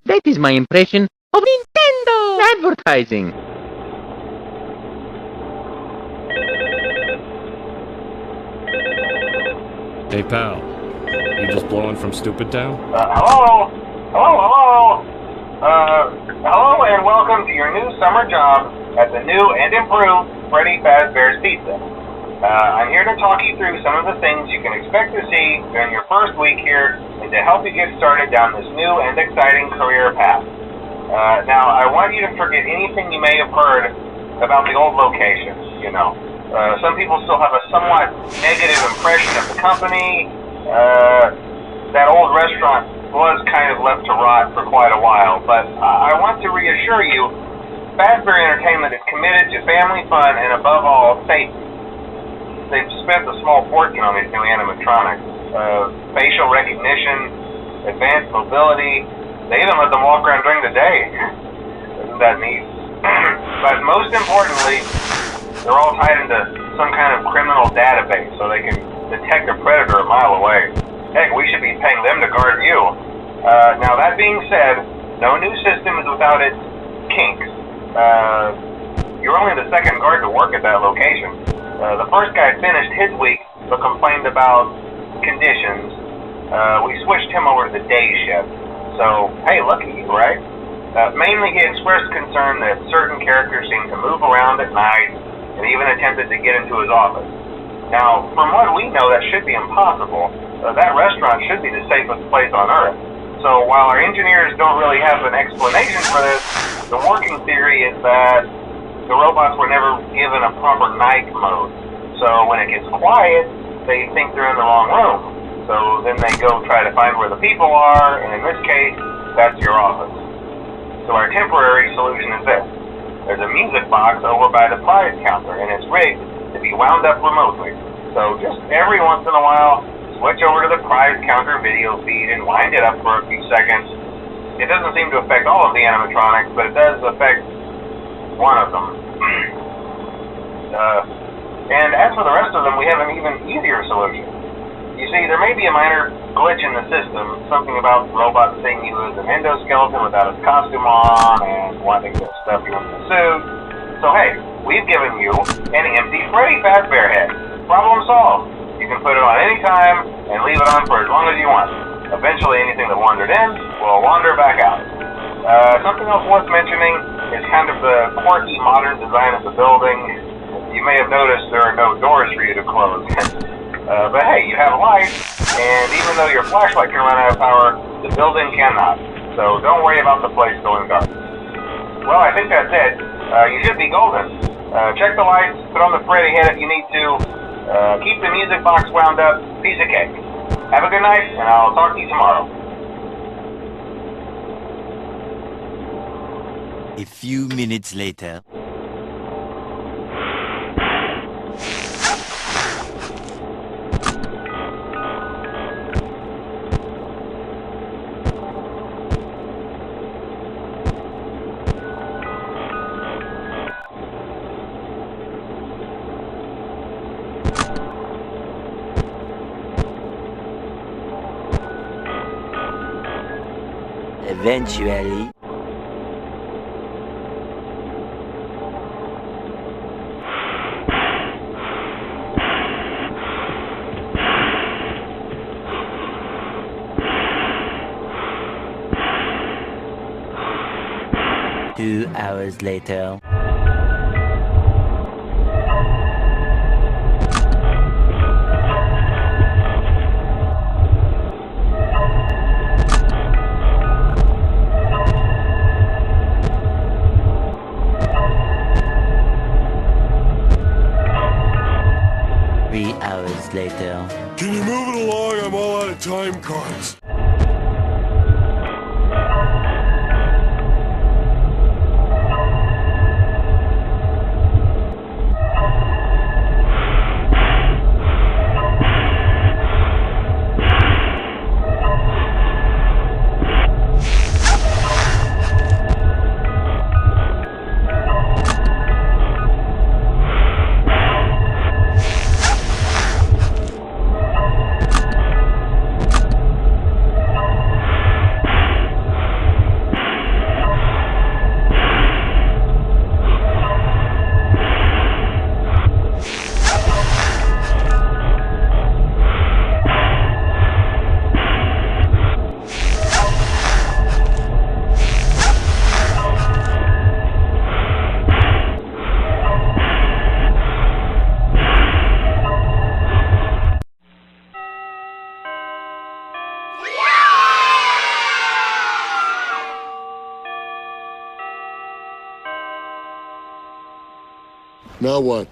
That is my impression of Nintendo advertising. Hey pal, you just blowing from Stupid Town? Hello? Hello and welcome to your new summer job at the new and improved Freddy Fazbear's Pizza. I'm here to talk you through some of the things you can expect to see during your first week here and to help you get started down this new and exciting career path. Now, I want you to forget anything you may have heard about the old location, you know. Some people still have a somewhat negative impression of the company. That old restaurant was kind of left to rot for quite a while, but I want to reassure you, Fazbear Entertainment is committed to family fun and above all, safety. They've spent a small fortune on these new animatronics. Facial recognition, advanced mobility, they even let them walk around during the day. Isn't that neat? But most importantly, they're all tied into some kind of criminal database so they can detect a predator a mile away. Heck, we should be paying them to guard you. Now that being said, no new system is without its kinks. You're only the second guard to work at that location. The first guy finished his week but complained about conditions. We switched him over to the day shift. So, hey, lucky you, right? Mainly he expressed concern that certain characters seem to move around at night and even attempted to get into his office. Now, from what we know, that should be impossible. That restaurant should be the safest place on Earth. So while our engineers don't really have an explanation for this, the working theory is that the robots were never given a proper night mode. So when it gets quiet, they think they're in the wrong room. So then they go try to find where the people are, and in this case, that's your office. So our temporary solution is this. There's a music box over by the prize counter, and it's rigged to be wound up remotely. So just every once in a while, switch over to the prize counter video feed and wind it up for a few seconds. It doesn't seem to affect all of the animatronics, but it does affect one of them. And as for the rest of them, we have an even easier solution. You see, there may be a minor glitch in the system, something about robots seeing you as an endoskeleton without his costume on and wanting to stuff you in the suit. So hey, we've given you an empty Freddy Fazbear head. Problem solved. You can put it on any time and leave it on for as long as you want. Eventually anything that wandered in will wander back out. Something else worth mentioning is kind of the quirky modern design of the building. You may have noticed there are no doors for you to close. But hey, you have a light, and even though your flashlight can run out of power, the building cannot. So don't worry about the place going dark. Well, I think that's it. You should be golden. Check the lights, put on the Freddy head if you need to. Keep the music box wound up. Piece of cake. Have a good night, and I'll talk to you tomorrow. A few minutes later. Eventually. 2 hours later. Later. Can you move it along? I'm all out of time cards. Now what?